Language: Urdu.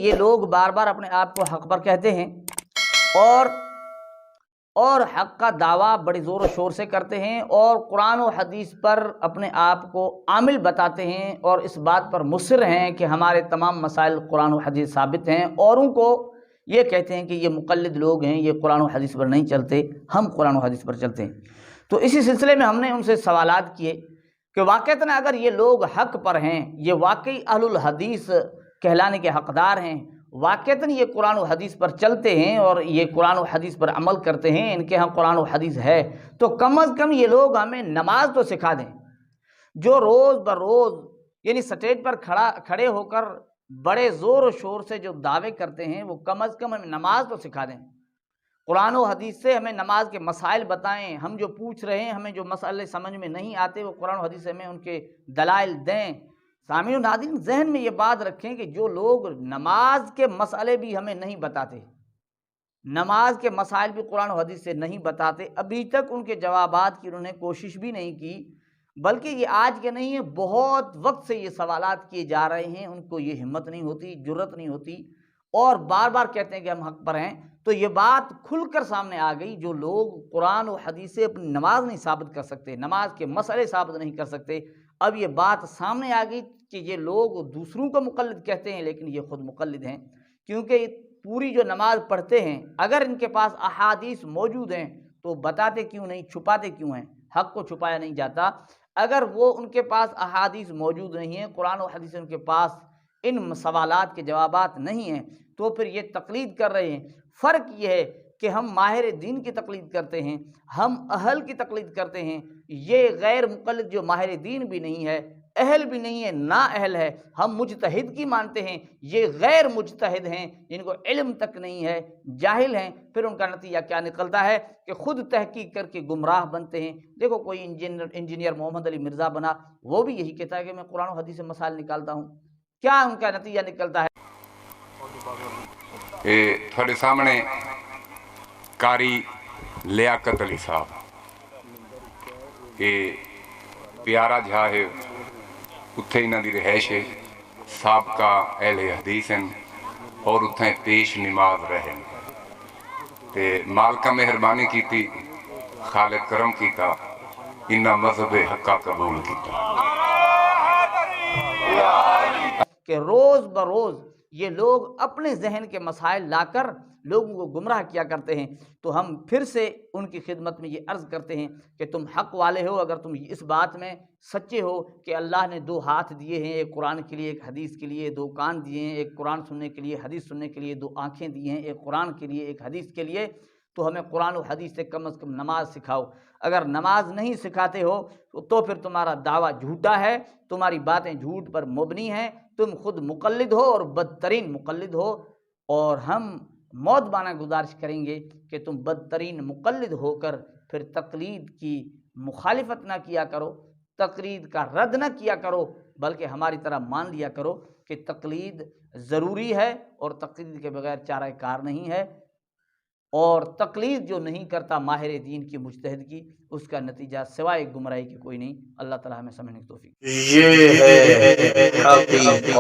یہ لوگ بار بار اپنے آپ کو حق پر کہتے ہیں اور حق کا دعویٰ بڑے زور و شور سے کرتے ہیں اور قرآن و حدیث پر اپنے آپ کو عامل بتاتے ہیں اور اس بات پر مصر ہیں کہ ہمارے تمام مسائل قرآن و حدیث ثابت ہیں، اوروں کو یہ کہتے ہیں کہ یہ مقلد لوگ ہیں، یہ قرآن و حدیث پر نہیں چلتے، ہم قرآن و حدیث پر چلتے ہیں۔ تو اسی سلسلے میں ہم نے ان سے سوالات کیے کہ واقعتاً اگر یہ لوگ حق پر ہیں، یہ واقعی اہل الحدیث کہلانے کے حقدار ہیں، واقعتاً یہ قرآن و حدیث پر چلتے ہیں اور یہ قرآن و حدیث پر عمل کرتے ہیں، ان کے ہاں قرآن و حدیث ہے، تو کم از کم یہ لوگ ہمیں نماز تو سکھا دیں۔ جو روز بروز یعنی سٹیج پر کھڑے ہو کر بڑے زور و شور سے جو دعوے کرتے ہیں، وہ کم از کم ہمیں نماز تو سکھا دیں، قرآن و حدیث سے ہمیں نماز کے مسائل بتائیں، ہم جو پوچھ رہے ہیں، ہمیں جو مسئلے سمجھ میں نہیں آتے، وہ قرآن و حدیث سے ہمیں ان کے دلائل دیں۔ سامعین و ناظرین، ذہن میں یہ بات رکھیں کہ جو لوگ نماز کے مسئلے بھی ہمیں نہیں بتاتے، نماز کے مسائل بھی قرآن و حدیث سے نہیں بتاتے، ابھی تک ان کے جوابات کی انہوں نے کوشش بھی نہیں کی، بلکہ یہ آج کے نہیں ہیں، بہت وقت سے یہ سوالات کیے جا رہے ہیں، ان کو یہ ہمت نہیں ہوتی، جرت نہیں ہوتی، اور بار بار کہتے ہیں کہ ہم حق پر ہیں۔ تو یہ بات کھل کر سامنے آ گئی، جو لوگ قرآن و حدیث سے اپنی نماز نہیں ثابت کر سکتے، نماز کے مسئلے ثابت نہیں کر سکتے، اب یہ بات سامنے آ گئی کہ یہ لوگ دوسروں کو مقلد کہتے ہیں لیکن یہ خود مقلد ہیں، کیونکہ پوری جو نماز پڑھتے ہیں، اگر ان کے پاس احادیث موجود ہیں تو بتاتے کیوں نہیں، چھپاتے کیوں ہیں؟ حق کو چھپایا نہیں جاتا۔ اگر وہ ان کے پاس احادیث موجود نہیں ہیں، قرآن و حدیث ان کے پاس ان سوالات کے جوابات نہیں ہیں، تو پھر یہ تقلید کر رہے ہیں۔ فرق یہ ہے کہ ہم ماہر دین کی تقلید کرتے ہیں، ہم اہل کی تقلید کرتے ہیں، یہ غیر مقلد جو ماہر دین بھی نہیں ہے، اہل بھی نہیں ہے، نا اہل ہے، ہم مجتہد کی مانتے ہیں، یہ غیر مجتہد ہیں، جن کو علم تک نہیں ہے، جاہل ہیں، پھر ان کا نتیجہ کیا نکلتا ہے کہ خود تحقیق کر کے گمراہ بنتے ہیں۔ دیکھو کوئی انجینئر محمد علی مرزا بنا، وہ بھی یہی کہتا ہے کہ میں قرآن و حدیث سے مسائل نکالتا ہوں، کیا ان کا نتیجہ نکلتا ہے؟ تھوڑے سامنے قاری لیاقت علی صاحب پیارا جہا ہے، اتھے انہاں دی رہائش ہے، سابقہ اہل حدیث ہیں اور اتھے پیش نماز رہے تے مالکہ مہربانی کیتی، خالق کرم کیتا، انہاں مذہب حقہ قبول کیتا کہ روز بروز یہ لوگ اپنے ذہن کے مسائل لا کر لوگوں کو گمراہ کیا کرتے ہیں، تو ہم پھر سے ان کی خدمت میں یہ عرض کرتے ہیں کہ تم حق والے ہو، اگر تم اس بات میں سچے ہو کہ اللہ نے دو ہاتھ دیے ہیں، ایک قرآن کے لیے ایک حدیث کے لیے، دو کان دیے ہیں، ایک قرآن سننے کے لیے حدیث سننے کے لیے، دو آنکھیں دی ہیں، ایک قرآن کے لیے ایک حدیث کے لیے، تو ہمیں قرآن و حدیث سے کم از کم نماز سکھاؤ۔ اگر نماز نہیں سکھاتے ہو تو پھر تمہارا دعویٰ جھوٹا ہے، تمہاری باتیں جھوٹ پر مبنی ہیں، تم خود مقلد ہو اور بدترین مقلد ہو، اور ہم موت بانا گزارش کریں گے کہ تم بدترین مقلد ہو کر پھر تقلید کی مخالفت نہ کیا کرو، تقلید کا رد نہ کیا کرو، بلکہ ہماری طرح مان لیا کرو کہ تقلید ضروری ہے اور تقلید کے بغیر چارہ کار نہیں ہے، اور تقلید جو نہیں کرتا ماہر دین کی، مجتہد کی، اس کا نتیجہ سوائے گمراہی کے کوئی نہیں۔ اللہ تعالیٰ ہمیں سمجھنے کی توفیق۔ یہ ہے حقیقت۔